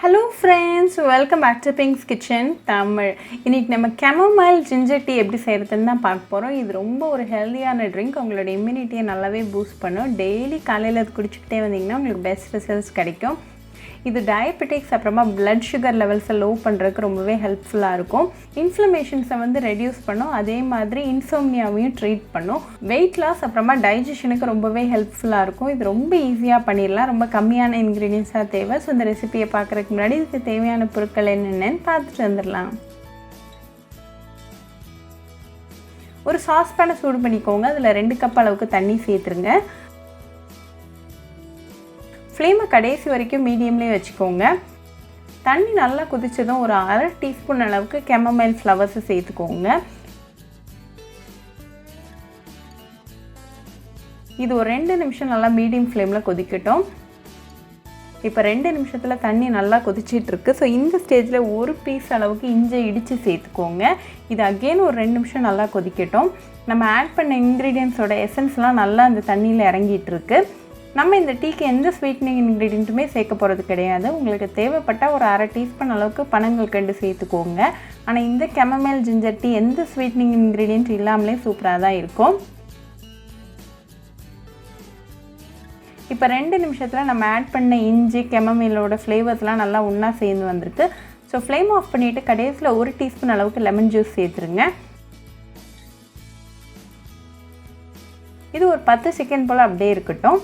Hello friends, welcome back to Pink's Kitchen Tamil. இன்னைக்கு நம்ம chamomile ginger tea எப்படி செய்யறதுன்னு தான் பார்க்க போறோம். இது ரொம்ப ஒரு ஹெல்தியான ட்ரிங்க். உங்களோட இம்யூனிட்டியை நல்லாவே பூஸ்ட் பண்ணும். டெய்லி காலையில அது குடிச்சிட்டே வந்தீங்கன்னா உங்களுக்கு பெஸ்ட் ரிசல்ட்ஸ் கிடைக்கும். இது டயபெட்டிக்ஸ் அப்புறமா blood sugar levels லோ பண்றதுக்கு ரொம்பவே ஹெல்ப்ஃபுல்லா இருக்கும். இன்ஃப்ளமேஷன்ஸை வந்து ரெடியூஸ் பண்ணும். அதே மாதிரி இன்சோம்னியாவையும் ட்ரீட் பண்ணும். வெயிட் லாஸ் அப்புறமா டைஜஷனுக்கு ரொம்பவே ஹெல்ப்ஃபுல்லா இருக்கும். இது ரொம்ப ஈஸியா பண்ணிடலாம். ரொம்ப கம்மியான இன்கிரிடியன்ஸா தேவை. ஸோ இந்த ரெசிபியை பார்க்கறதுக்கு முன்னாடி இதுக்கு தேவையான பொருட்கள் என்னென்னு பார்த்துட்டு வந்துடலாம். ஒரு சாஸ்பேனை சூடு பண்ணிக்கோங்க. அதில் 2 கப் அளவுக்கு தண்ணி சேர்த்துருங்க. ஃப்ளேமை கடைசி வரைக்கும் மீடியம்லேயே வச்சுக்கோங்க. தண்ணி நல்லா கொதிச்சதும் ஒரு 1/2 டீஸ்பூன் அளவுக்கு chamomile ஃப்ளவர்ஸை சேர்த்துக்கோங்க. இது ஒரு 2 நிமிஷம் நல்லா மீடியம் ஃப்ளேமில் கொதிக்கட்டும். இப்போ 2 நிமிஷத்தில் தண்ணி நல்லா கொதிச்சிட்ருக்கு. ஸோ இந்த ஸ்டேஜில் ஒரு பீஸ் அளவுக்கு இஞ்சி இடித்து சேர்த்துக்கோங்க. இது அகெயின் ஒரு 2 நிமிஷம் நல்லா கொதிக்கட்டும். நம்ம ஆட் பண்ண இன்க்ரீடியன்ஸோட எசன்ஸ்லாம் நல்லா அந்த தண்ணியில் இறங்கிட்டுருக்கு. நம்ம இந்த டீக்கு எந்த ஸ்வீட்னிங் இன்க்ரீடியண்ட்டுமே சேர்க்க போகிறது கிடையாது. உங்களுக்கு தேவைப்பட்டால் ஒரு 1/2 டீஸ்பூன் அளவுக்கு பனங்கல்கண்டு சேர்த்துக்கோங்க. ஆனால் இந்த chamomile ஜிஞ்சர் டீ எந்த ஸ்வீட்னிங் இன்க்ரீடியன்ட் இல்லாமலே சூப்பராக தான் இருக்கும். இப்போ 2 நிமிஷத்தில் நம்ம ஆட் பண்ண இஞ்சி chamomile ஃப்ளேவர்ஸ்லாம் நல்லா ஒன்றா சேர்ந்து வந்திருக்கு. ஸோ ஃப்ளேம் ஆஃப் பண்ணிவிட்டு கடைசியில் 1 டீஸ்பூன் அளவுக்கு லெமன் ஜூஸ் சேர்த்துருங்க. இது ஒரு 10 செகண்ட் போல் அப்படியே இருக்கட்டும்.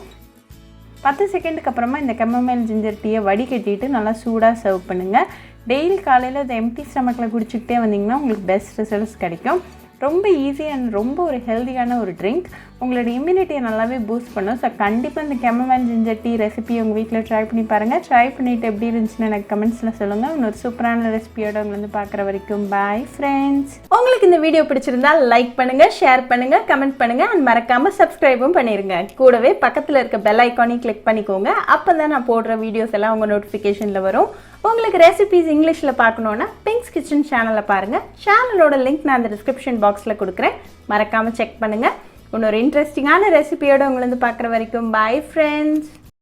10 செகண்டுக்கு அப்புறமா இந்த chamomile ஜிஞ்சர் டீயை வடிகட்டிட்டு நல்லா சூடாக சர்வ் பண்ணுங்கள். டெய்லி காலையில் அதை எம்டி ஸ்டமக்கில் குடிச்சிக்கிட்டே வந்தீங்கன்னா உங்களுக்கு பெஸ்ட் ரிசல்ட்ஸ் கிடைக்கும். ரொம்ப ஈஸி அண்ட் ரொம்ப ஒரு ஹெல்தியான ஒரு ட்ரிங்க். உங்களோட இம்யூனிட்டியை நல்லாவே பூஸ்ட் பண்ணும். ஸோ கண்டிப்பாக இந்த chamomile ஜிஞ்சர் டீ ரெசிபி உங்கள் வீட்டில் ட்ரை பண்ணி பாருங்கள். ட்ரை பண்ணிவிட்டு எப்படி இருந்துச்சுன்னு எனக்கு கமெண்ட்ஸில் சொல்லுங்கள். இன்னொரு சூப்பரான ரெசிபியோட உங்களை வந்து பார்க்குற வரைக்கும் பாய் ஃப்ரெண்ட்ஸ். உங்களுக்கு இந்த வீடியோ பிடிச்சிருந்தா லைக் பண்ணுங்கள், ஷேர் பண்ணுங்கள், கமெண்ட் பண்ணுங்கள் அண்ட் மறக்காமல் சப்ஸ்கிரைபும் பண்ணிடுங்க. கூடவே பக்கத்தில் இருக்க பெல் ஐக்கானையும் கிளிக் பண்ணிக்கோங்க. அப்போ தான் நான் போடுற வீடியோஸ் எல்லாம் உங்கள் நோட்டிஃபிகேஷனில் வரும். உங்களுக்கு ரெசிபிஸ் இங்கிலீஷில் பார்க்கணுன்னா பிங்க்ஸ் கிச்சன் சேனலை பாருங்கள். சேனலோட லிங்க் நான் அந்த டிஸ்கிரிப்ஷன் பாக்ஸில் கொடுக்குறேன். மறக்காமல் செக் பண்ணுங்கள். இன்னொரு இன்ட்ரெஸ்டிங்கான ரெசிபியோடு உங்களை வந்து பார்க்குற வரைக்கும் பாய் ஃப்ரெண்ட்ஸ்.